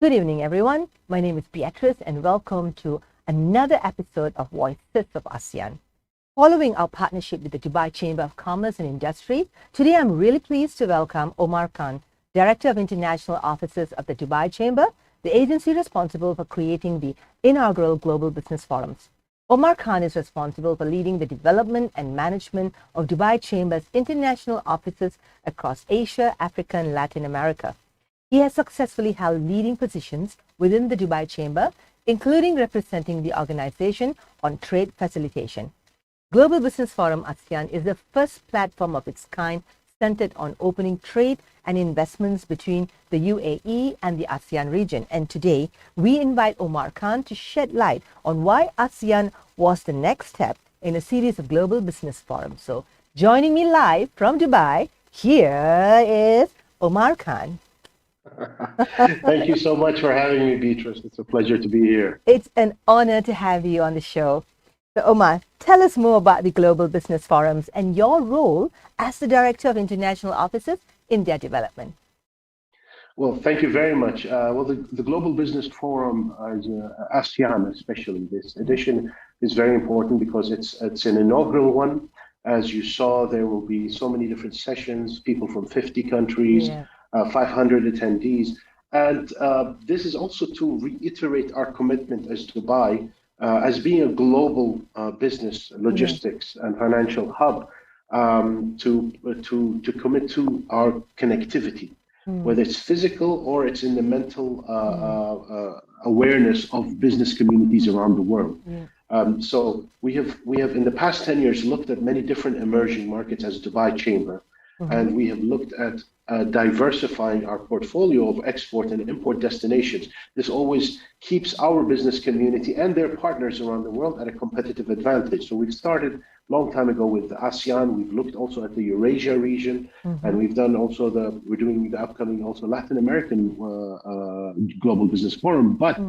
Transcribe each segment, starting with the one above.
Good evening, everyone. My name is Beatrice, and welcome to another episode of Wishlist of ASEAN. Following our partnership with the Dubai Chamber of Commerce and Industry, today I'm really pleased to welcome Omar Khan, Director of International Offices of the Dubai Chamber, the agency responsible for creating the inaugural Global Business Forums. Omar Khan is responsible for leading the development and management of Dubai Chamber's international offices across Asia, Africa, and Latin America. He has successfully held leading positions within the Dubai Chamber, including representing the organization on trade facilitation. Global Business Forum ASEAN is the first platform of its kind centered on opening trade and investments between the UAE and the ASEAN region. And today, we invite Omar Khan to shed light on why ASEAN was the next step in a series of global business forums. So, joining me live from Dubai, here is Omar Khan. Thank you so much for having me, Beatrice. It's a pleasure to be here. It's an honor to have you on the show. So, Omar, tell us more about the Global Business Forums and your role as the Director of International Offices in their development. Well, thank you very much. The Global Business Forum, ASEAN especially, this edition is very important because it's an inaugural one. As you saw, there will be so many different sessions, people from 50 countries. Yeah. 500 attendees. And this is also to reiterate our commitment as Dubai, as being a global business, logistics, and financial hub, to commit to our connectivity, whether it's physical or it's in the mental awareness of business communities around the world. So we have in the past 10 years looked at many different emerging markets as Dubai Chamber, and we have looked at diversifying our portfolio of export and import destinations. This always keeps our business community and their partners around the world at a competitive advantage. So we've started a long time ago with the ASEAN. We've looked also at the Eurasia region, and we've done also we're doing the upcoming also Latin American Global Business Forum. But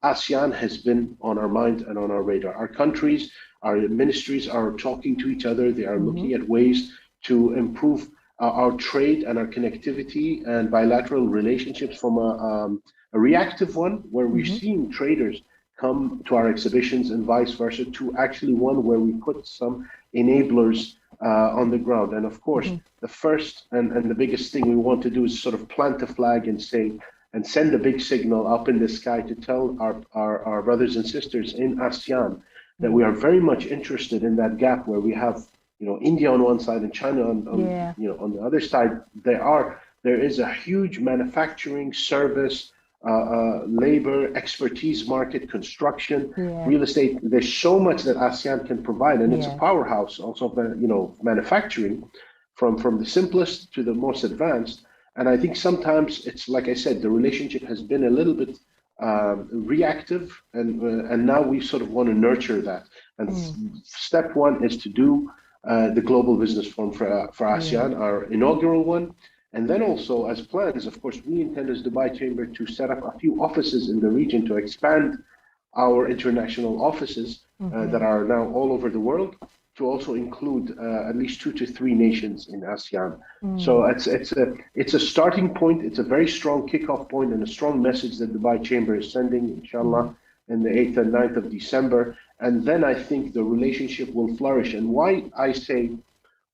ASEAN has been on our mind and on our radar. Our countries, our ministries are talking to each other. They are looking at ways to improve our trade and our connectivity and bilateral relationships from a reactive one, where we're seeing traders come to our exhibitions and vice versa, to actually one where we put some enablers on the ground. And of course, the first and the biggest thing we want to do is sort of plant a flag and say, and send a big signal up in the sky to tell our brothers and sisters in ASEAN that we are very much interested in that gap where we have India on one side and China on the other side. There is a huge manufacturing, service, labor, expertise market, construction, real estate. There's so much that ASEAN can provide, and it's a powerhouse also of manufacturing, from the simplest to the most advanced. And I think sometimes it's like I said, the relationship has been a little bit reactive, and now we sort of want to nurture that. And step one is to do the Global Business Forum for ASEAN, our inaugural one. And then also, as plans, of course, we intend as Dubai Chamber to set up a few offices in the region to expand our international offices that are now all over the world, to also include at least 2 to 3 nations in ASEAN. So it's a starting point. It's a very strong kickoff point and a strong message that Dubai Chamber is sending, inshallah, in the 8th and 9th of December. And then I think the relationship will flourish. And why I say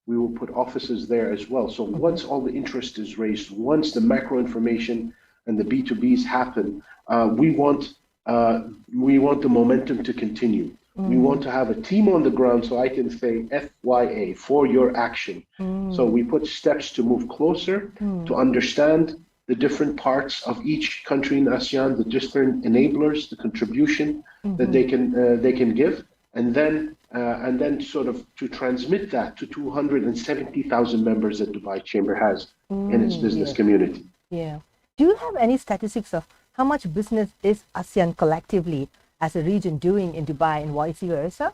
we will put offices there as well. So once all the interest is raised, once the macro information and the B2Bs happen, we want the momentum to continue. We want to have a team on the ground, so I can say FYA, for your action. So we put steps to move closer, to understand the different parts of each country in ASEAN, the different enablers, the contribution that they can give, and then sort of to transmit that to 270,000 members that Dubai Chamber has in its business community. Yeah. Do you have any statistics of how much business is ASEAN collectively as a region doing in Dubai and vice versa?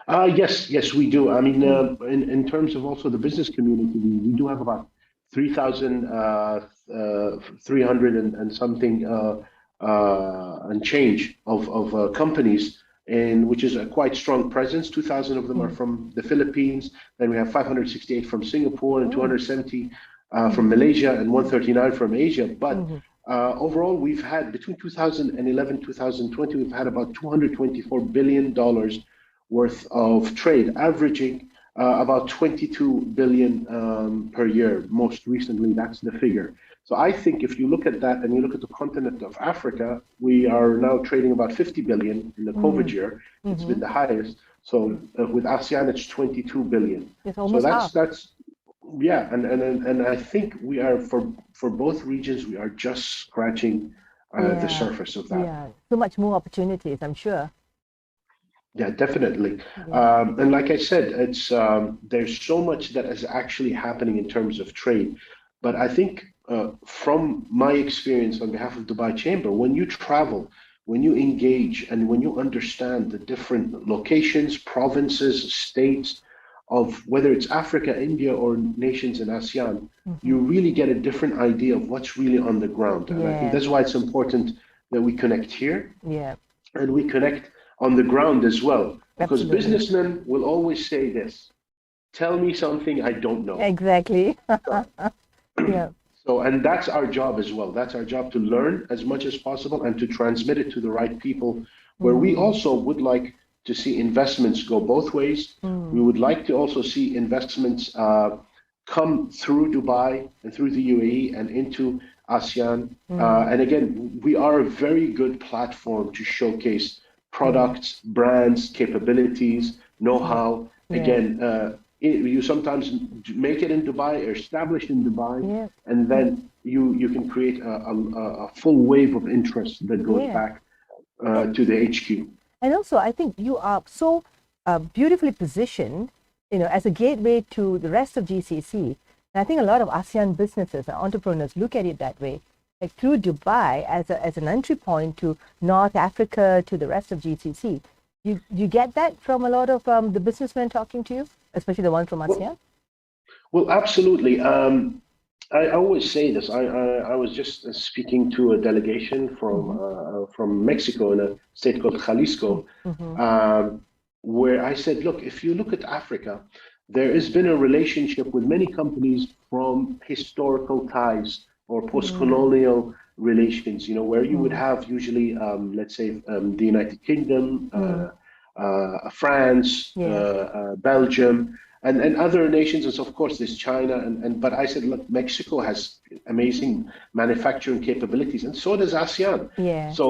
Yes, we do. I mean, in terms of also the business community, we do have about 3,300 and something and change of companies, which is a quite strong presence. 2,000 of them are from the Philippines. Then we have 568 from Singapore and 270 from Malaysia and 139 from Asia. But Overall, we've had between 2011 2020, we've had about $224 billion worth of trade, averaging about 22 billion per year. Most recently, that's the figure. So I think if you look at that and you look at the continent of Africa, we are now trading about 50 billion in the COVID year. It's been the highest. So with ASEAN, it's 22 billion. It's almost half. That's yeah, and I think we are for both regions, we are just scratching the surface of that. Yeah, so much more opportunities, I'm sure. Yeah, definitely. And like I said, it's there's so much that is actually happening in terms of trade. But I think from my experience on behalf of Dubai Chamber, when you travel, when you engage, and when you understand the different locations, provinces, states of whether it's Africa, India, or nations in ASEAN, you really get a different idea of what's really on the ground. And I think that's why it's important that we connect here and we connect on the ground as well. Because businessmen will always say this, tell me something I don't know. Exactly. Yeah. So, and that's our job as well. That's our job to learn as much as possible and to transmit it to the right people, where we also would like to see investments go both ways. We would like to also see investments come through Dubai and through the UAE and into ASEAN. And again, we are a very good platform to showcase products, brands, capabilities, know-how. Again, you sometimes make it in Dubai or establish in Dubai, and then you can create a full wave of interest that goes back to the HQ. And also, I think you are so beautifully positioned, as a gateway to the rest of GCC. And I think a lot of ASEAN businesses and entrepreneurs look at it that way, like through Dubai as an entry point to North Africa, to the rest of GCC. You get that from a lot of the businessmen talking to you, especially the ones from ASEAN? Well, absolutely. I always say this. I was just speaking to a delegation from Mexico in a state called Jalisco, where I said, look, if you look at Africa, there has been a relationship with many companies from historical ties or post-colonial relations, where you would have usually, let's say, the United Kingdom, France, Belgium, and other nations. And so, of course, there's China. But I said, look, Mexico has amazing manufacturing capabilities, and so does ASEAN. So,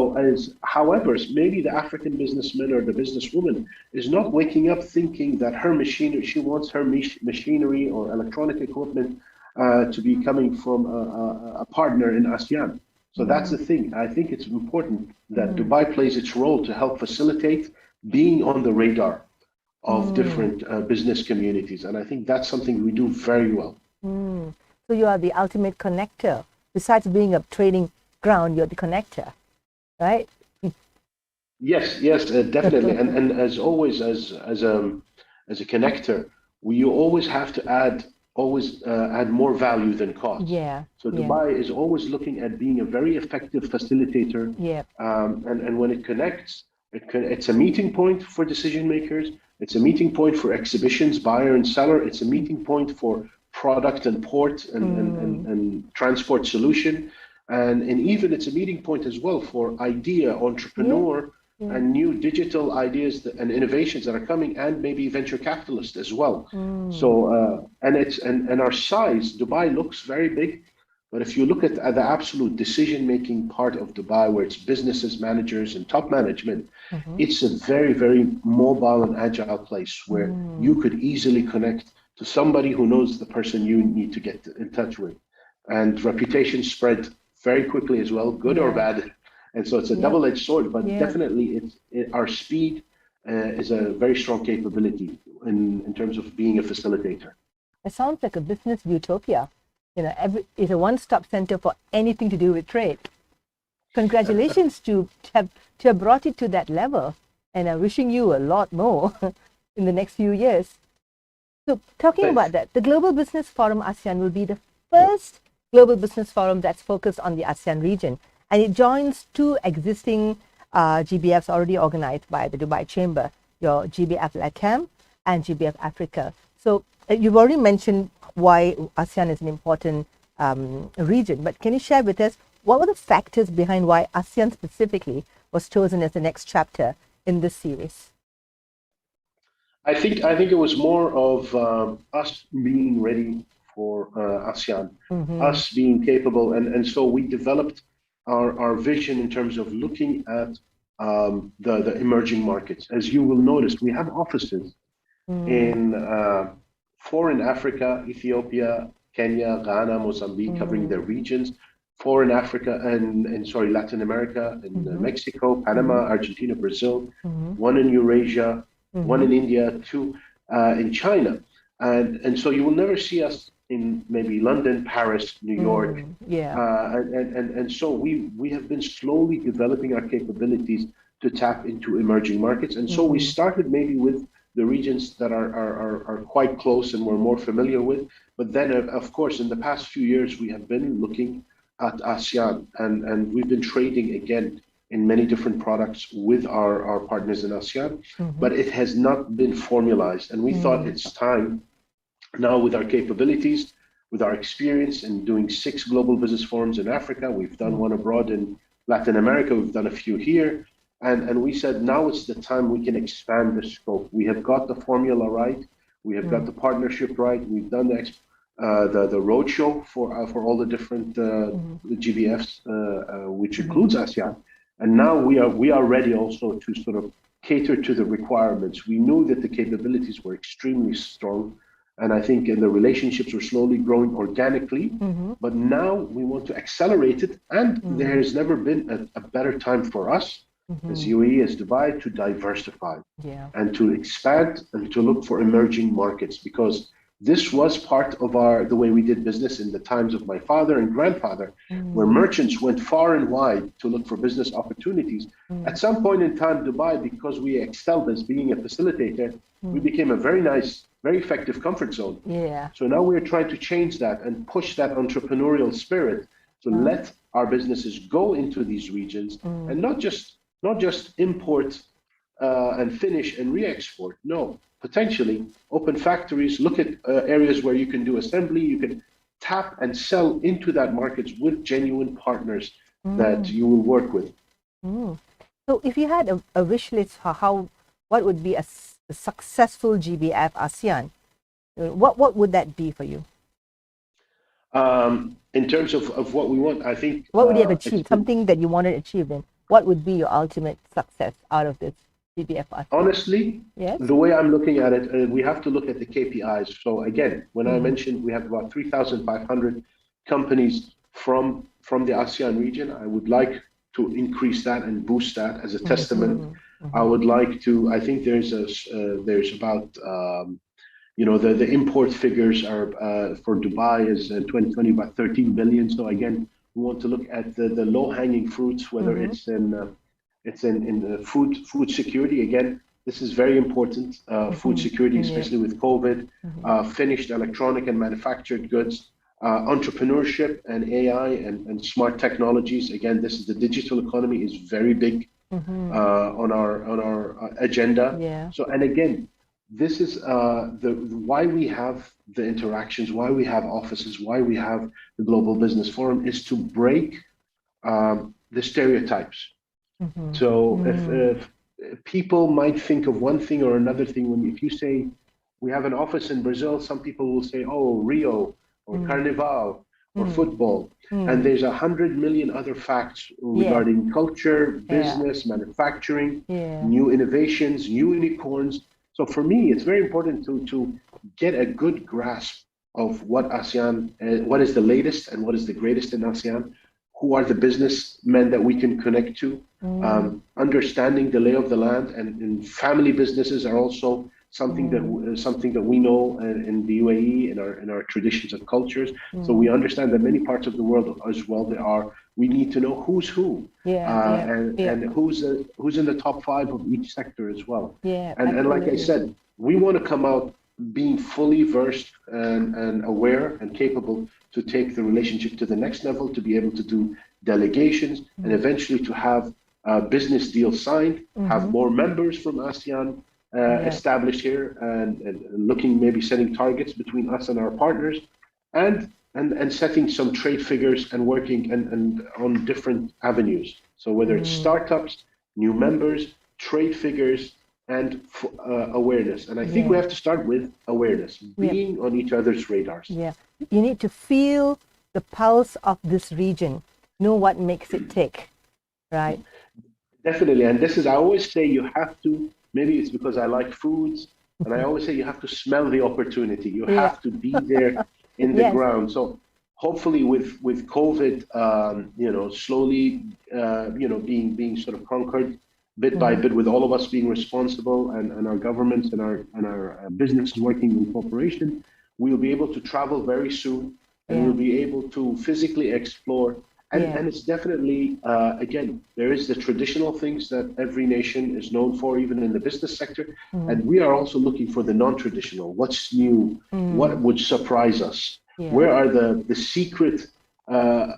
however, maybe the African businessman or the businesswoman is not waking up thinking that her machinery, she wants her machinery or electronic equipment to be coming from a partner in ASEAN. So that's the thing. I think it's important that Dubai plays its role to help facilitate being on the radar of different business communities. And I think that's something we do very well. So you are the ultimate connector. Besides being a trading ground, you're the connector, right? Yes, definitely. and as always, as a connector, you always have to add more value than cost. So Dubai is always looking at being a very effective facilitator. And when it connects, it's a meeting point for decision makers. It's a meeting point for exhibitions, buyer and seller. It's a meeting point for product and port and transport solution. And even it's a meeting point as well for idea, entrepreneur, and new digital ideas and innovations that are coming, and maybe venture capitalists as well. So, and our size, Dubai looks very big, but if you look at the absolute decision-making part of Dubai, where it's businesses, managers, and top management, it's a very, very mobile and agile place where you could easily connect to somebody who knows the person you need to get in touch with. And reputation spread very quickly as well, good or bad. And so it's a double-edged sword, but definitely our speed is a very strong capability in terms of being a facilitator. It sounds like a business utopia. It's a one-stop center for anything to do with trade. Congratulations to have brought it to that level, and I'm wishing you a lot more in the next few years. So talking about that, the Global Business Forum ASEAN will be the first global business forum that's focused on the ASEAN region. And it joins two existing GBFs already organized by the Dubai Chamber, your GBF LATAM and GBF Africa. So you've already mentioned why ASEAN is an important region, but can you share with us what were the factors behind why ASEAN specifically was chosen as the next chapter in this series? I think it was more of us being ready for ASEAN, us being capable, and so we developed our vision in terms of looking at the emerging markets. As you will notice, we have offices in four in Africa, Ethiopia, Kenya, Ghana, Mozambique, covering their regions. Four in Africa and sorry, Latin America, in Mexico, Panama, Argentina, Brazil. One in Eurasia, one in India, two in China. And so you will never see us in maybe London, Paris, New York. And so we have been slowly developing our capabilities to tap into emerging markets. And so we started maybe with the regions that are quite close and we're more familiar with. But then, of course, in the past few years, we have been looking at ASEAN, and we've been trading again in many different products with our partners in ASEAN, but it has not been formalized. And we thought it's time now, with our capabilities, with our experience in doing 6 global business forums in Africa. We've done one abroad in Latin America. We've done a few here. And we said, now it's the time we can expand the scope. We have got the formula right. We have got the partnership right. We've done the roadshow for all the different GBFs, which includes ASEAN. And now we are ready also to sort of cater to the requirements. We knew that the capabilities were extremely strong. And I think the relationships were slowly growing organically. But now we want to accelerate it. And there has never been a better time for us as UAE, as Dubai, to diversify and to expand and to look for emerging markets, because this was part of the way we did business in the times of my father and grandfather, where merchants went far and wide to look for business opportunities. At some point in time, Dubai, because we excelled as being a facilitator, we became a very nice, very effective comfort zone. So now we're trying to change that and push that entrepreneurial spirit to let our businesses go into these regions and not just import and finish and re-export. No, potentially open factories, look at areas where you can do assembly, you can tap and sell into that markets with genuine partners that you will work with. So if you had a wish list for what would be a successful GBF ASEAN, what would that be for you? In terms of what we want, I think... What would you have achieved? Something that you wanted to achieve, then what would be your ultimate success out of this GBF ASEAN? Honestly, the way I'm looking at it, we have to look at the KPIs. So again, when I mentioned we have about 3,500 companies from the ASEAN region, I would like to increase that and boost that as a testament. I would like to, I think there's about, the import figures are for Dubai is 2020 about 13 billion. So again, we want to look at the low-hanging fruits, whether it's in food security. Again, this is very important. Food security, especially with COVID, finished electronic and manufactured goods, entrepreneurship and AI and smart technologies. Again, this is the digital economy is very big on our agenda. So, and again, this is why we have the interactions, why we have offices, why we have the Global Business Forum, is to break the stereotypes. So if people might think of one thing or another thing, if you say we have an office in Brazil, some people will say, oh, Rio or Carnival or football. And there's 100 million other facts regarding culture, business, manufacturing, new innovations, new unicorns. So for me, it's very important to get a good grasp of what ASEAN, what is the latest and what is the greatest in ASEAN, who are the businessmen that we can connect to, understanding the lay of the land, and family businesses are also something that we know in the UAE, in our traditions and cultures. So we understand that many parts of the world as well, we need to know who's who, and who's in the top 5 of each sector as well. And like I said, we want to come out being fully versed and aware and capable to take the relationship to the next level, to be able to do delegations and eventually to have business deals signed, have more members from ASEAN established here, and looking maybe setting targets between us and our partners, and and setting some trade figures and working and on different avenues. So whether it's startups, new members, trade figures, and awareness. And I think we have to start with awareness, being on each other's radars. Yeah, you need to feel the pulse of this region, know what makes it tick, right? Definitely. And this is, I always say you have to, maybe it's because I like foods, and I always say you have to smell the opportunity. You have to be there in the ground. So hopefully with COVID, slowly, being sort of conquered bit by bit, with all of us being responsible and our governments and our businesses working in cooperation, we'll be able to travel very soon, and we'll be able to physically explore. And it's definitely, again, there is the traditional things that every nation is known for, even in the business sector. And we are also looking for the non-traditional. What's new? What would surprise us? Where are the secret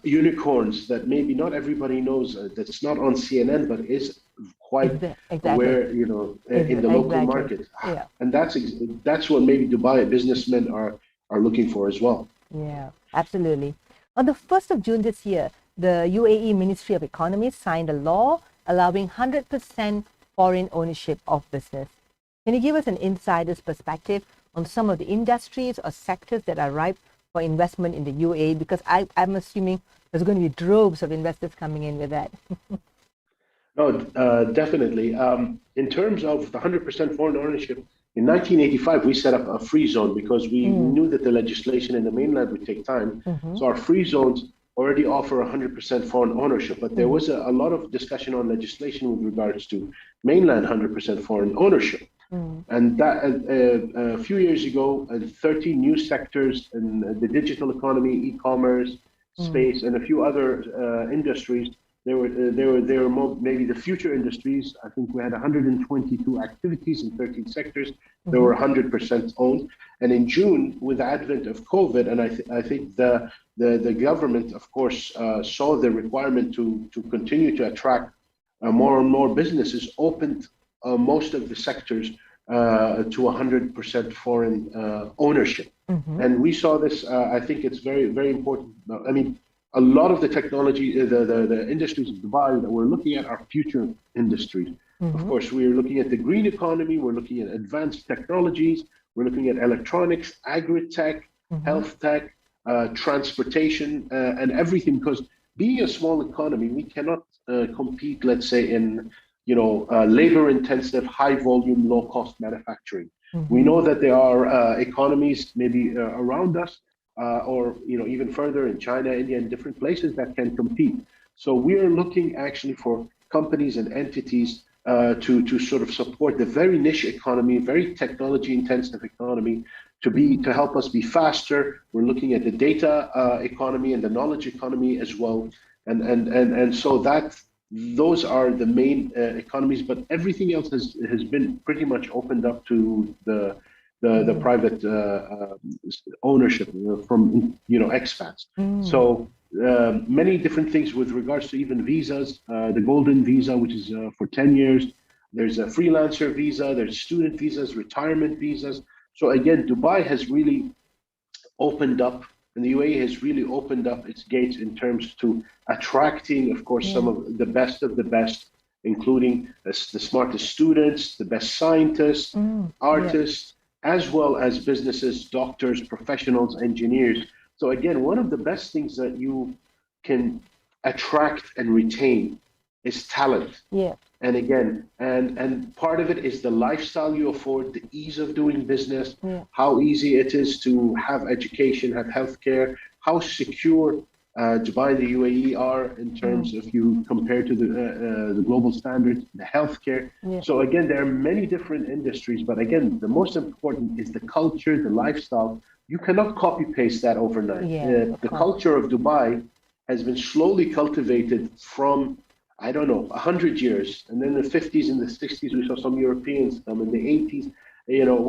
unicorns that maybe not everybody knows, that's not on CNN, but is quite aware, in the local market. And that's what maybe Dubai businessmen are looking for as well. Yeah, absolutely. On the 1st of June this year, the UAE Ministry of Economy signed a law allowing 100% foreign ownership of business. Can you give us an insider's perspective on some of the industries or sectors that are ripe for investment in the UAE? Because I'm assuming there's going to be droves of investors coming in with that. No, definitely. In terms of the 100% foreign ownership, in 1985, we set up a free zone because we knew that the legislation in the mainland would take time. So our free zones already offer 100% foreign ownership, but there was a lot of discussion on legislation with regards to mainland 100% foreign ownership. And that a few years ago, 13 new sectors in the digital economy, e-commerce, space, and a few other industries. They were more, maybe the future industries. I think we had 122 activities in 13 sectors. They were 100% owned. And in June, with the advent of COVID, and I think the government, of course, saw the requirement to continue to attract more and more businesses, opened most of the sectors to 100% foreign ownership. And we saw this. I think it's very, very important. I mean, a lot of the technology, the industries of Dubai that we're looking at are future industries. Of course, we're looking at the green economy, we're looking at advanced technologies, we're looking at electronics, agri-tech, health tech, transportation, and everything. Because being a small economy, we cannot compete, let's say, in labor-intensive, high-volume, low-cost manufacturing. We know that there are economies maybe around us, or even further in China, India, and different places that can compete. So we are looking actually for companies and entities to sort of support the very niche economy, very technology-intensive economy, to help us be faster. We're looking at the data economy and the knowledge economy as well, and so those are the main economies. But everything else has been pretty much opened up to the private ownership from expats. So many different things with regards to even visas, the golden visa, which is for 10 years. There's a freelancer visa, there's student visas, retirement visas. So again, Dubai has really opened up, and the UAE has really opened up its gates in terms to attracting, of course, some of the best, including the smartest students, the best scientists, artists, as well as businesses, doctors, professionals, engineers. So again, one of the best things that you can attract and retain is talent. And again, and part of it is the lifestyle you afford, the ease of doing business, how easy it is to have education, have healthcare, how secure Dubai and the UAE are in terms if you compare to the global standards, the healthcare. So again, there are many different industries, but again, the most important is the culture, the lifestyle. You cannot copy paste that overnight. The culture of Dubai has been slowly cultivated from, I don't know, 100 years. And then in the 50s and the 60s, we saw some Europeans come. In the 80s,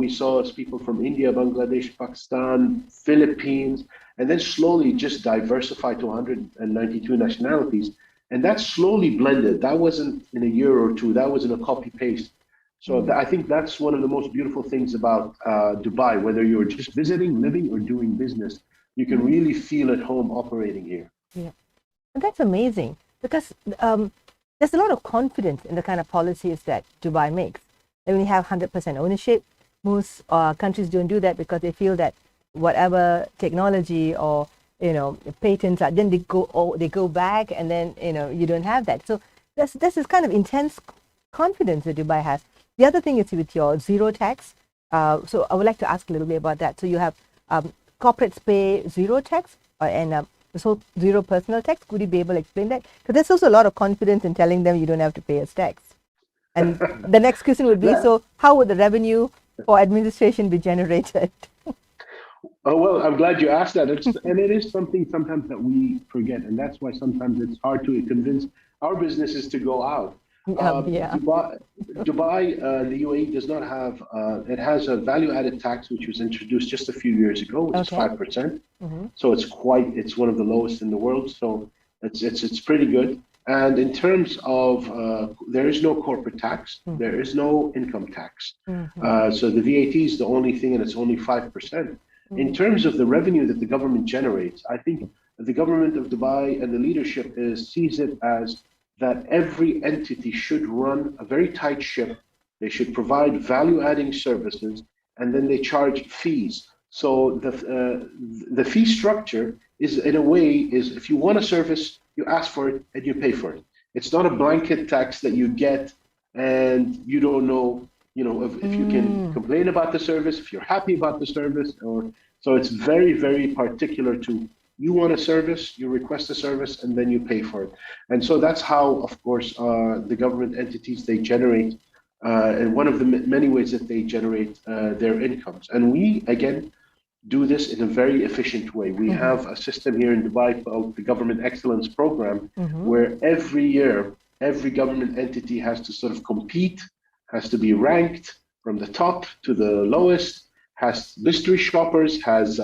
we saw people from India, Bangladesh, Pakistan, Philippines, and then slowly just diversified to 192 nationalities. And that slowly blended. That wasn't in a year or two. That wasn't a copy paste. So I think that's one of the most beautiful things about Dubai, whether you're just visiting, living, or doing business. You can really feel at home operating here. Yeah, and that's amazing because there's a lot of confidence in the kind of policies that Dubai makes. And when you have 100% ownership, most countries don't do that because they feel that whatever technology or patents are, then they go back, and then you don't have that. So this is kind of intense confidence that Dubai has. The other thing is with your zero tax. So I would like to ask a little bit about that. So you have corporates pay zero tax and so zero personal tax. Could you be able to explain that? Because there's also a lot of confidence in telling them you don't have to pay a tax. And the next question would be, so how would the revenue for administration be generated? Oh, well, I'm glad you asked that. And it is something sometimes that we forget. And that's why sometimes it's hard to convince our businesses to go out. Dubai, the UAE does not have, it has a value-added tax, which was introduced just a few years ago, which is 5%. So it's one of the lowest in the world. So it's pretty good. And in terms of, there is no corporate tax, there is no income tax. So the VAT is the only thing, and it's only 5%. In terms of the revenue that the government generates, I think the government of Dubai and the leadership sees it as that every entity should run a very tight ship. They should provide value-adding services, and then they charge fees. So the fee structure is, in a way, is if you want a service, you ask for it and you pay for it. It's not a blanket tax that you get and you don't know, if you can complain about the service, if you're happy about the service, so it's very, very particular to, you want a service, you request a service, and then you pay for it. And so that's how, of course, the government entities, they generate, and one of the many ways that they generate their incomes. And we, again, do this in a very efficient way. We have a system here in Dubai called the Government Excellence Program, where every year, every government entity has to sort of compete, has to be ranked from the top to the lowest, has mystery shoppers, has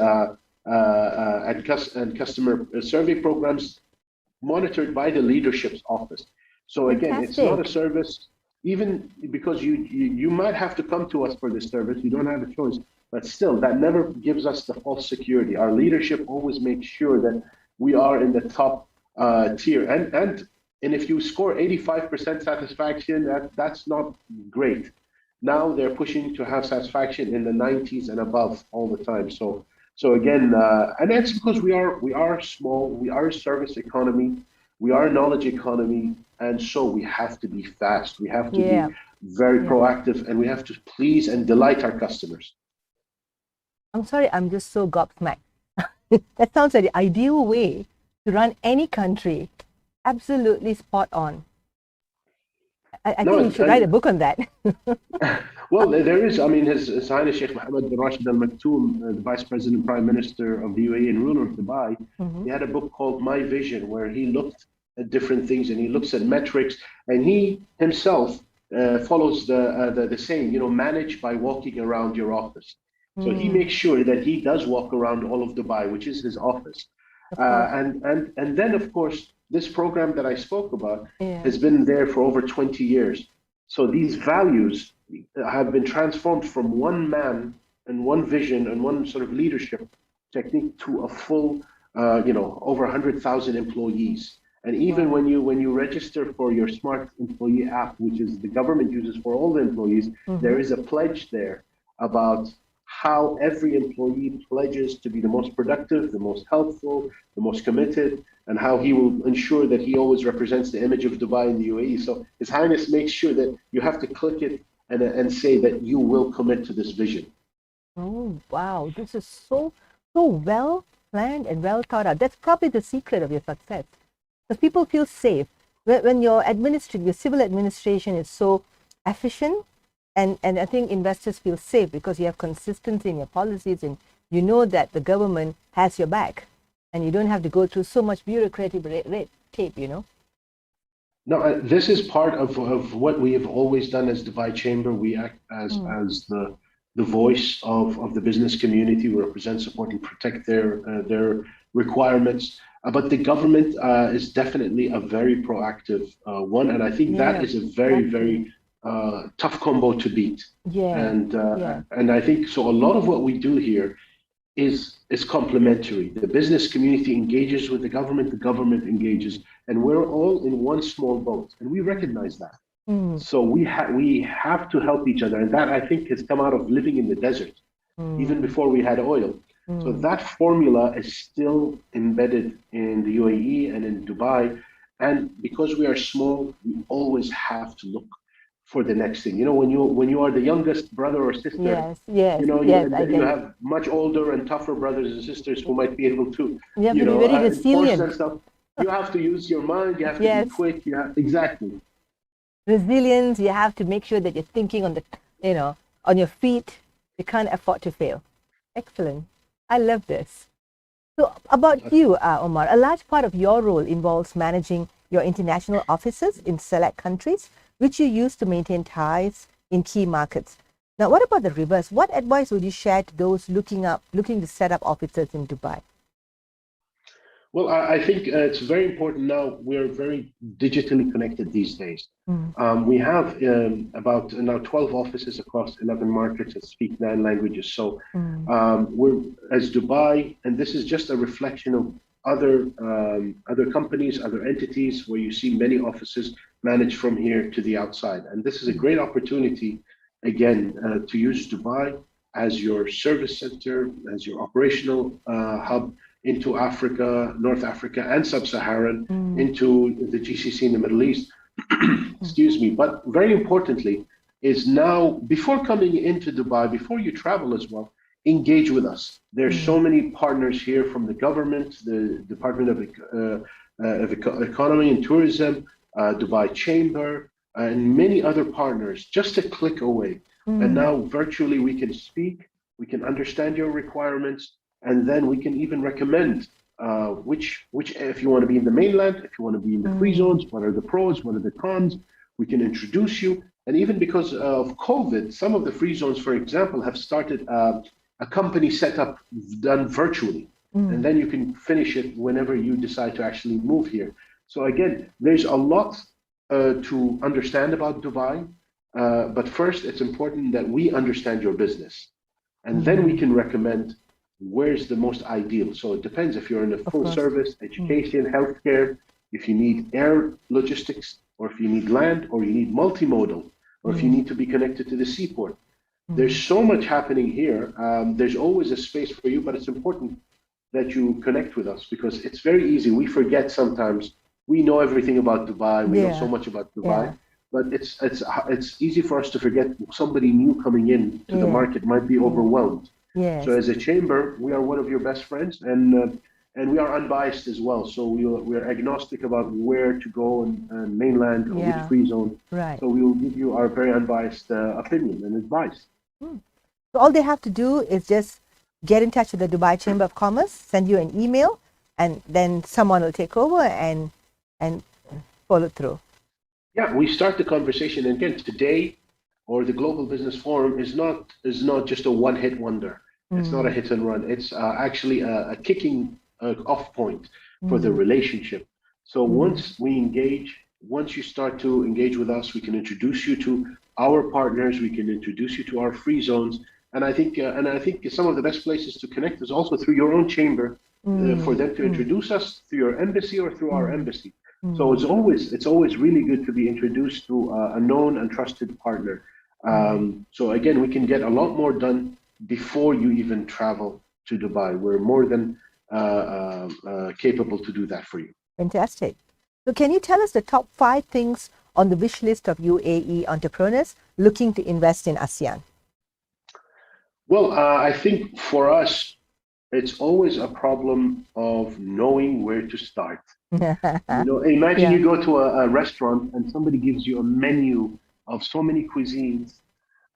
and customer survey programs monitored by the leadership's office. So again, it's not a service, even because you might have to come to us for this service, you don't have a choice, but still that never gives us the false security. Our leadership always makes sure that we are in the top tier. And if you score 85% satisfaction, that's not great. Now they're pushing to have satisfaction in the 90s and above all the time. So again, and that's because we are small, we are a service economy, we are a knowledge economy, and so we have to be fast. We have to be very proactive, and we have to please and delight our customers. I'm sorry, I'm just so gobsmacked. That sounds like the ideal way to run any country. Absolutely spot on. I think you should write a book on that. Well, there is, I mean, His Highness Sheikh Mohammed bin Rashid Al Maktoum, the Vice President, Prime Minister of the UAE and ruler of Dubai, he had a book called My Vision, where he looked at different things and he looks at metrics, and he himself follows the saying, manage by walking around your office. So he makes sure that he does walk around all of Dubai, which is his office. And then, of course, this program that I spoke about has been there for over 20 years. So these values have been transformed from one man and one vision and one sort of leadership technique to a full, over 100,000 employees. And even when you register for your smart employee app, which is the government uses for all the employees, there is a pledge there about how every employee pledges to be the most productive, the most helpful, the most committed, and how he will ensure that he always represents the image of Dubai in the UAE. So His Highness makes sure that you have to click it and say that you will commit to this vision. Oh, wow. This is so well planned and well thought out. That's probably the secret of your success. Because people feel safe. When your civil administration is so efficient, and I think investors feel safe because you have consistency in your policies and you know that the government has your back and you don't have to go through so much bureaucratic red tape, No, this is part of what we have always done as Dubai Chamber. We act as the voice of the business community. We represent, support, and protect their requirements. But the government is definitely a very proactive one, and I think that is a very, very tough combo to beat. And I think so. A lot of what we do here is complementary. The business community engages with the government engages, and we're all in one small boat, and we recognize that. So we have to help each other, and that I think has come out of living in the desert, even before we had oil. So that formula is still embedded in the UAE and in Dubai, and because we are small, we always have to look for the next thing. You know, when you are the youngest brother or sister, Yes, yes, you know, yes, I you get it. have much older and tougher brothers and sisters who might be able to, You have you to be know, very enforce that resilient. stuff. You have to use your mind. You have to be Yes, quick. Exactly. resilience. You have to make sure that you're thinking on the, on your feet. You can't afford to fail. Excellent. I love this. So about you, Omar, a large part of your role involves managing your international offices in select countries, which you use to maintain ties in key markets. Now, what about the reverse? What advice would you share to those looking to set up offices in Dubai? Well, I think it's very important now. We're very digitally connected these days. We have about now 12 offices across 11 markets that speak 9 languages. So we're as Dubai, and this is just a reflection of other companies, other entities, where you see many offices managed from here to the outside. And this is a great opportunity, again, to use Dubai as your service center, as your operational hub into Africa, North Africa, and Sub-Saharan, into the GCC in the Middle East. Excuse me. But very importantly, is now, before coming into Dubai, before you travel as well, engage with us. There's so many partners here from the government, the Department of Economy and Tourism, Dubai Chamber, and many other partners, just a click away. And now virtually we can speak, we can understand your requirements, and then we can even recommend which if you want to be in the mainland, if you want to be in the free zones, what are the pros, what are the cons. We can introduce you. And even because of COVID, some of the free zones, for example, have started a company setup done virtually. And then you can finish it whenever you decide to actually move here. So again, there's a lot to understand about Dubai. But first, it's important that we understand your business. And then we can recommend where's the most ideal. So it depends if you're in a full service, education, healthcare, if you need air logistics, or if you need land, or you need multimodal, or if you need to be connected to the seaport. There's so much happening here. There's always a space for you, but it's important that you connect with us because it's very easy. We forget sometimes. We know everything about Dubai. We know so much about Dubai. But it's easy for us to forget somebody new coming in to the market might be overwhelmed. Yes. So as a chamber, we are one of your best friends, and we are unbiased as well. So we're agnostic about where to go and mainland or which free zone. Right. So we will give you our very unbiased opinion and advice. So all they have to do is just get in touch with the Dubai Chamber of Commerce, send you an email, and then someone will take over and follow through. Yeah, we start the conversation. And again, today, or the Global Business Forum is not just a one-hit wonder. It's not a hit and run. It's actually a kicking off point for the relationship. So once you start to engage with us, we can introduce you to our partners. We can introduce you to our free zones. And I think some of the best places to connect is also through your own chamber, for them to introduce us through your embassy or through our embassy. So it's always really good to be introduced to a known and trusted partner. So again, we can get a lot more done before you even travel to Dubai. We're more than capable to do that for you. Fantastic. So can you tell us the top 5 things on the wish list of UAE entrepreneurs looking to invest in ASEAN? Well, I think for us, it's always a problem of knowing where to start. Imagine you go to a restaurant and somebody gives you a menu of so many cuisines,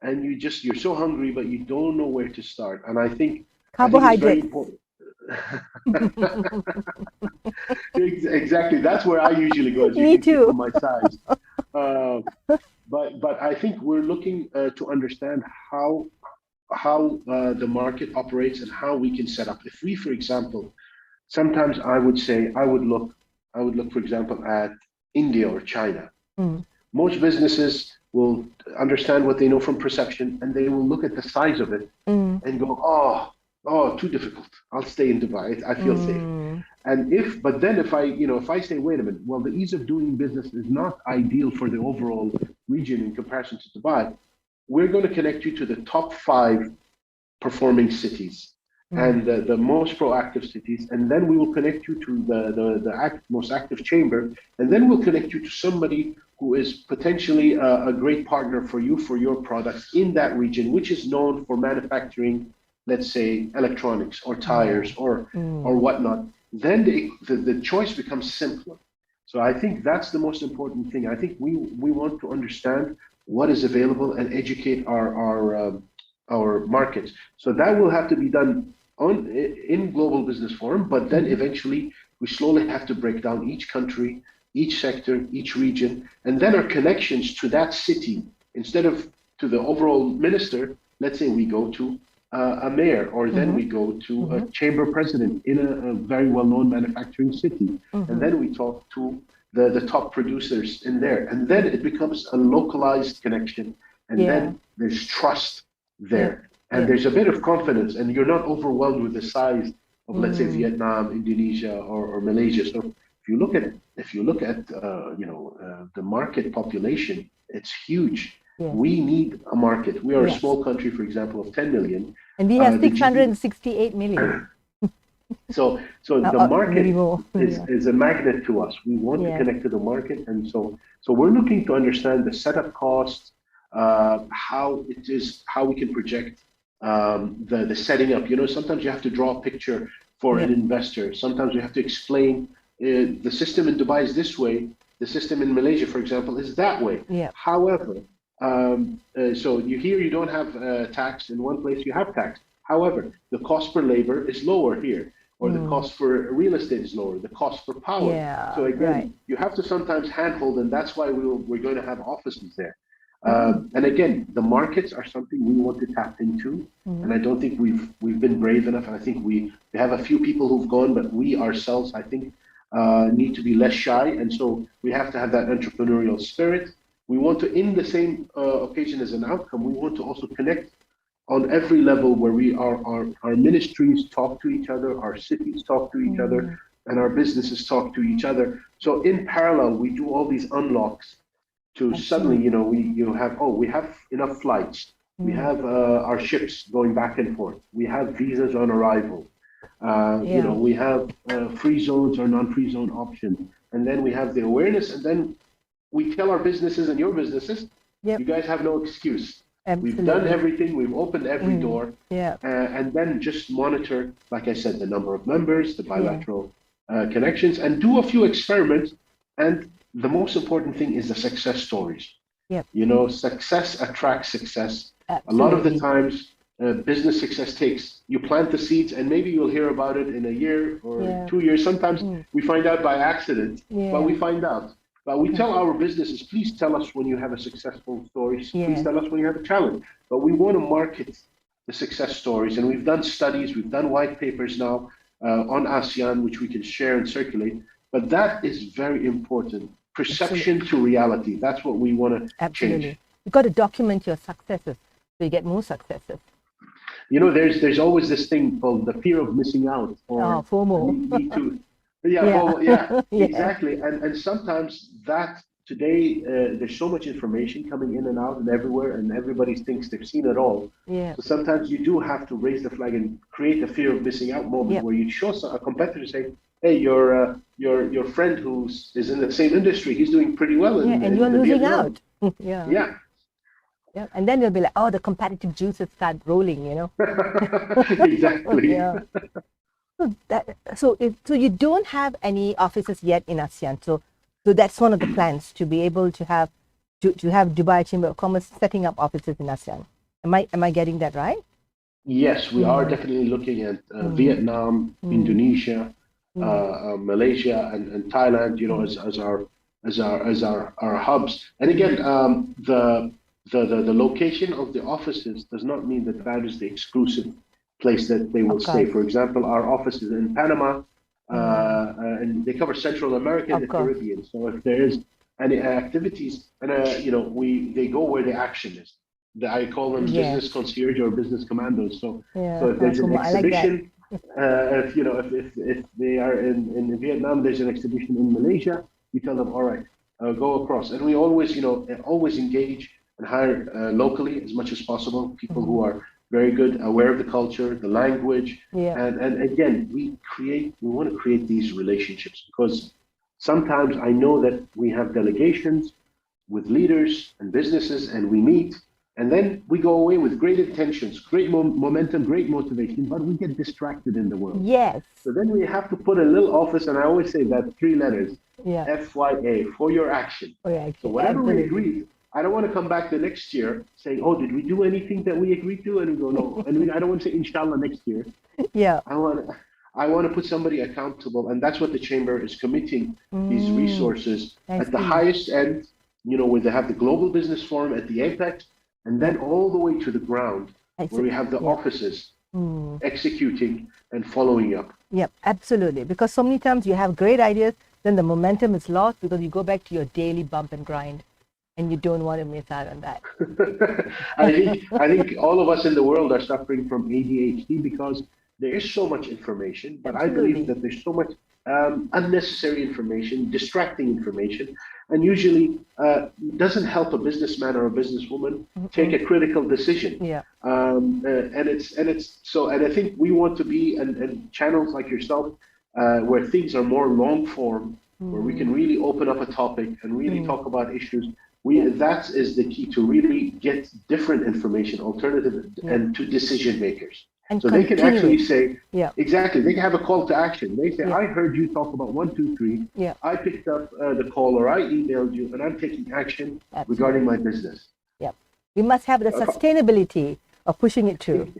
and you're so hungry, but you don't know where to start. And I think it's very important. Exactly. That's where I usually go. As you Me can see too. from my size. But I think we're looking to understand how the market operates and how we can set up. If we, for example, sometimes I would look, for example, at India or China. Most businesses will understand what they know from perception, and they will look at the size of it and go, oh, Oh, too difficult. I'll stay in Dubai. I feel safe. Mm, And but then if I, if I say, wait a minute, well, the ease of doing business is not ideal for the overall region in comparison to Dubai. We're going to connect you to the top five performing cities mm, and the most proactive cities, and then we will connect you to the most active chamber, and then we'll connect you to somebody who is potentially a great partner for you for your products in that region, which is known for manufacturing, let's say, electronics or yeah. tires or Mm, whatnot. Then the choice becomes simpler. So I think that's the most important thing. I think we want to understand what is available and educate our markets. So that will have to be done in Global Business Forum, but then mhm. eventually we slowly have to break down each country, each sector, each region, and then our connections to that city, instead of to the overall minister, let's say we go to a mayor, or then Mhm, we go to a mhm, chamber president in a very well-known manufacturing city, and mhm, then we talk to the top producers in there, and then mhm. it becomes a localized connection, and Yeah, then there's trust yeah, there, and yeah. there's a bit of confidence, and you're not overwhelmed with the size of, let's say, Mm, Vietnam, Indonesia, or Malaysia. So if you look at the market population, it's huge. yes, We need a market. We are a yes. small country, for example, of 10 million. And we have The GB, 668 million. so the Maybe market more. Yeah, is a magnet to us. We want to yes. connect to the market, and so we're looking to understand the setup costs, how we can project the setting up. Sometimes you have to draw a picture for an Yep, investor. Sometimes we have to explain the system in Dubai is this way. The system in Malaysia, for example, is that way. yep. However, so you don't have tax in one place, you have tax. However, the cost per labor is lower here, or the Mm, cost for real estate is lower, the cost for power. So yeah, right. again, you have to sometimes handhold, and that's why we're going to have offices there. Mm, And again, the markets are something we want to tap into, and mm, I don't think we've been brave enough. I think we have a few people who've gone, but we ourselves, I think, need to be less shy, and so we have to have that entrepreneurial spirit. We want to, in the same occasion as an outcome, we want to also connect on every level where our ministries talk to each other, our cities talk to each other, mm, and our businesses talk to each other. So in parallel, we do all these unlocks to suddenly, absolutely. we have enough flights, we Mm, have our ships going back and forth, we have visas on arrival, yeah, we have free zones or non-free zone options, and then we have the awareness, and then we tell our businesses and your businesses, yep, you guys have no excuse. We've done absolutely. everything, we've opened every Mm, door, yeah, and then just monitor, like I said, the number of members, the yeah, bilateral connections, and do a few experiments. And the most important thing is the success stories. yep, Success attracts success. A lot of the absolutely. times, business success takes, you plant the seeds, and maybe you'll hear about it in a year or Yeah, 2 years. Sometimes mm, we find out by accident, but yeah, we find out. But we mm, tell our businesses, please tell us when you have a successful story. Please yes. tell us when you have a challenge. But we want to market the success stories. And we've done studies, we've done white papers now on ASEAN, which we can share and circulate. But that is very important. Absolutely. Perception to reality. That's what we want to Absolutely. change. You've got to document your successes so you get more successes. There's always this thing called the fear of missing out, Oh, or FOMO. need to, yeah, Yeah. yeah, Yeah. exactly. And sometimes that today there's so much information coming in and out and everywhere, and everybody thinks they've seen it all. Yeah. So sometimes you do have to raise the flag and create a fear of missing out moment Yep. where you show a competitor, say, hey, your friend is in the same industry, he's doing pretty well Yeah. And you're in losing Vietnam. out. Yeah. Yeah. Yeah. And then they'll be like, oh, the competitive juices start rolling. Exactly. Yeah. So you don't have any offices yet in ASEAN. So that's one of the plans to be able to have Dubai Chamber of Commerce setting up offices in ASEAN. Am I getting that right? Yes, we are Mm, definitely looking at mm, Vietnam, mm, Indonesia, mm, Malaysia, and Thailand. mm. As our hubs. And Mm. again, the location of the offices does not mean that that is the exclusive place that they will Of stay. course. For example, our office is in Panama, Mm, and they cover Central America and of the course. Caribbean. So if there is any activities, and they go where the action is. I call them Yeah. business concierge or business commandos. So Yeah. if there's an I like that. exhibition, if they are in Vietnam, there's an exhibition in Malaysia, we tell them, all right, go across. And we always, always engage and hire locally as much as possible, people who are very good, aware of the culture, the language. Yeah. And again, we want to create these relationships because sometimes I know that we have delegations with leaders and businesses and we meet and then we go away with great intentions, great momentum, great motivation, but we get distracted in the world. Yes. So then we have to put a little office, and I always say that 3 letters, Yeah. FYA, for your action. For your action. So whatever Absolutely. we agreed, I don't want to come back the next year saying, oh, did we do anything that we agreed to? And we go, no. And I don't want to say, inshallah, next year. Yeah. I want to put somebody accountable, and that's what the chamber is committing these resources at the highest end, where they have the Global Business Forum at the apex, and then all the way to the ground, where we have the offices executing and following up. Yep, absolutely. Because so many times you have great ideas, then the momentum is lost because you go back to your daily bump and grind, and you don't want to miss out on that. I think all of us in the world are suffering from ADHD because there is so much information, but I believe that there's so much unnecessary information, distracting information, and usually doesn't help a businessman or a businesswoman take a critical decision. Yeah. And I think we want to be and channels like yourself where things are more long form, where we can really open up a topic and really talk about issues. That is the key to really get different information, alternative, and to decision makers. And so they can actually say, exactly, they can have a call to action. They say, I heard you talk about 1, 2, 3. Yeah. I picked up the call or I emailed you and I'm taking action regarding my business. Yep. We must have the sustainability of pushing it through.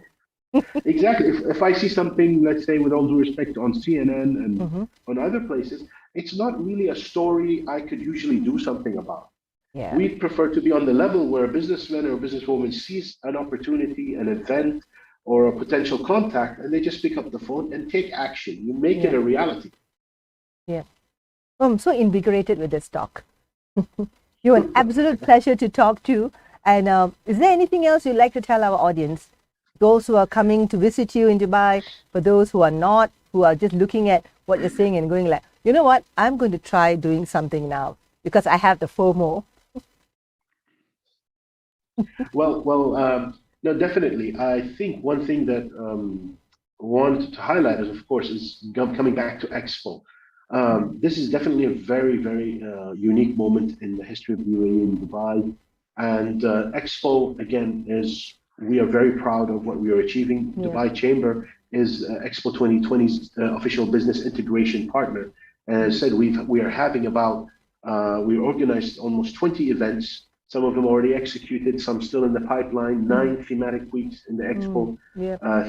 Exactly. If I see something, let's say, with all due respect, on CNN and on other places, it's not really a story I could usually do something about. Yeah. We prefer to be on the level where a businessman or a businesswoman sees an opportunity, an event, or a potential contact, and they just pick up the phone and take action. You make it a reality. Yeah. I'm so invigorated with this talk. You're an absolute pleasure to talk to. And is there anything else you'd like to tell our audience? Those who are coming to visit you in Dubai, for those who are not, who are just looking at what you're saying and going like, you know what, I'm going to try doing something now because I have the FOMO. No, definitely. I think one thing that I wanted to highlight is, of course, is coming back to Expo. This is definitely a very, very unique moment in the history of UAE in Dubai. And Expo, again, we are very proud of what we are achieving. Yeah. Dubai Chamber is Expo 2020's official business integration partner. And as I said, we are having we organized almost 20 events. Some of them already executed, some still in the pipeline, 9 thematic weeks in the Expo,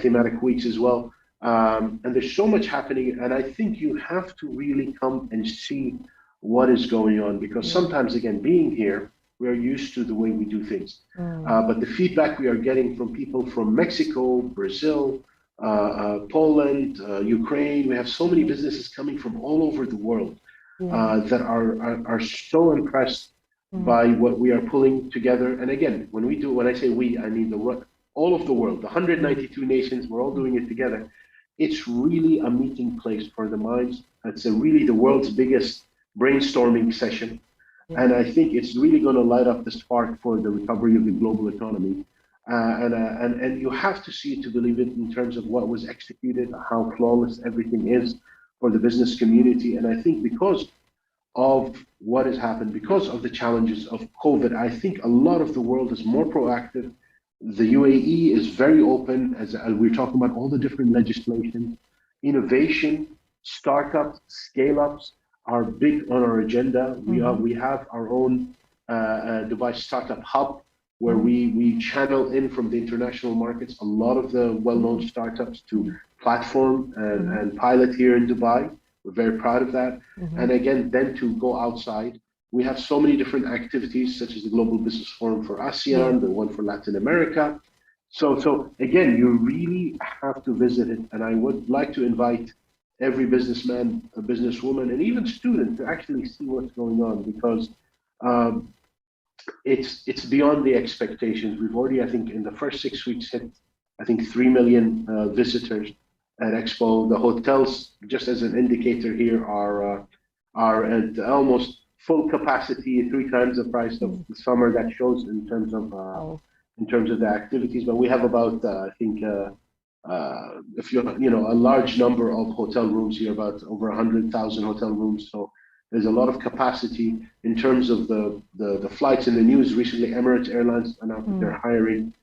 thematic weeks as well. And there's so much happening. And I think you have to really come and see what is going on, because sometimes, again, being here, we are used to the way we do things. But the feedback we are getting from people from Mexico, Brazil, Poland, Ukraine, we have so many businesses coming from all over the world that are so impressed by what we are pulling together. And again, when I say we, I mean all of the world, the 192 nations, we're all doing it together. It's really a meeting place for the minds. It's really the world's biggest brainstorming session. And I think it's really going to light up the spark for the recovery of the global economy. And you have to see it to believe it in terms of what was executed, how flawless everything is for the business community. And I think because of what has happened, because of the challenges of COVID, I think a lot of the world is more proactive. The UAE is very open, as we're talking about all the different legislation, innovation, startups, scale-ups are big on our agenda. We have our own Dubai Startup Hub, where we channel in from the international markets a lot of the well-known startups to platform and pilot here in Dubai. We're very proud of that. And again, then to go outside, we have so many different activities, such as the Global Business Forum for ASEAN, the one for Latin America. So again, you really have to visit it. And I would like to invite every businessman, a businesswoman, and even student to actually see what's going on, because it's beyond the expectations. We've already, I think, in the first 6 weeks hit, I think, 3 million visitors at Expo. The hotels, just as an indicator here, are at almost full capacity, 3 times the price of the summer. That shows in terms of the activities. But we have about I think if a large number of hotel rooms here, about over 100,000 hotel rooms. So there's a lot of capacity in terms of the flights. In the news recently, Emirates Airlines announced that they're hiring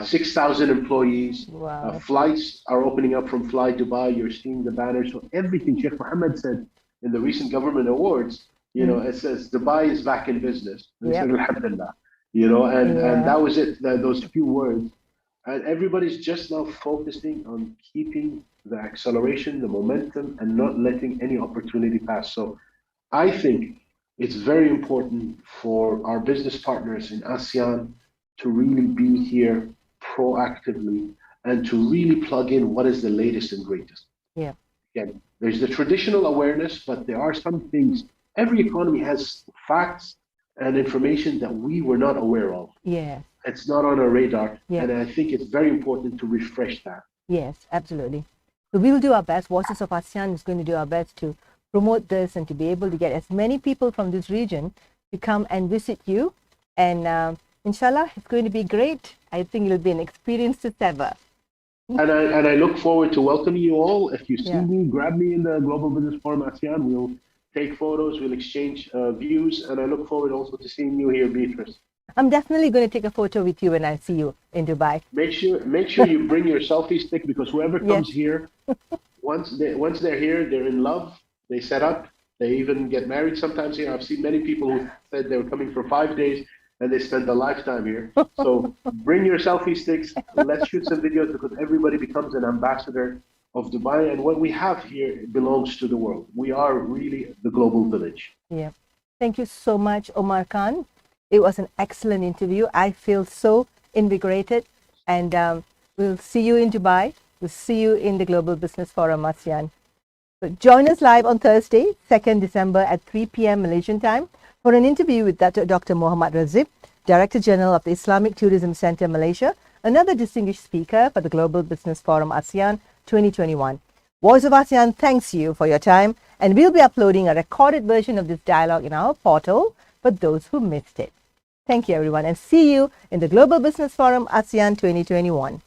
6,000 employees. Wow. Flights are opening up from Fly Dubai. You're seeing the banners. So everything Sheikh Mohammed said in the recent government awards, it says Dubai is back in business. And they said, Alhamdulillah, and that was it, those few words. And everybody's just now focusing on keeping the acceleration, the momentum, and not letting any opportunity pass. So I think it's very important for our business partners in ASEAN to really be here proactively and to really plug in what is the latest and greatest. Yeah. Again, there's the traditional awareness, but there are some things. Every economy has facts and information that we were not aware of. Yeah. It's not on our radar. Yeah. And I think it's very important to refresh that. Yes, absolutely. So we will do our best. Voices of ASEAN is going to do our best to promote this and to be able to get as many people from this region to come and visit you. And inshallah, it's going to be great. I think it'll be an experience to sever. And I look forward to welcoming you all. If you see me, grab me in the Global Business Forum ASEAN. We'll take photos, we'll exchange views, and I look forward also to seeing you here, Beatrice. I'm definitely going to take a photo with you when I see you in Dubai. Make sure you bring your selfie stick, because whoever comes here, once they're here, they're in love. They set up. They even get married sometimes here. I've seen many people who said they were coming for 5 days and they spent a lifetime here. So bring your selfie sticks. Let's shoot some videos, because everybody becomes an ambassador of Dubai, and what we have here belongs to the world. We are really the global village. Yeah. Thank you so much, Omar Khan. It was an excellent interview. I feel so invigorated, and we'll see you in Dubai. We'll see you in the Global Business Forum ASEAN. So join us live on Thursday, 2nd December at 3 p.m. Malaysian time for an interview with Dr. Muhammad Razib, Director General of the Islamic Tourism Center Malaysia, another distinguished speaker for the Global Business Forum ASEAN 2021. Voice of ASEAN thanks you for your time, and we'll be uploading a recorded version of this dialogue in our portal for those who missed it. Thank you, everyone, and see you in the Global Business Forum ASEAN 2021.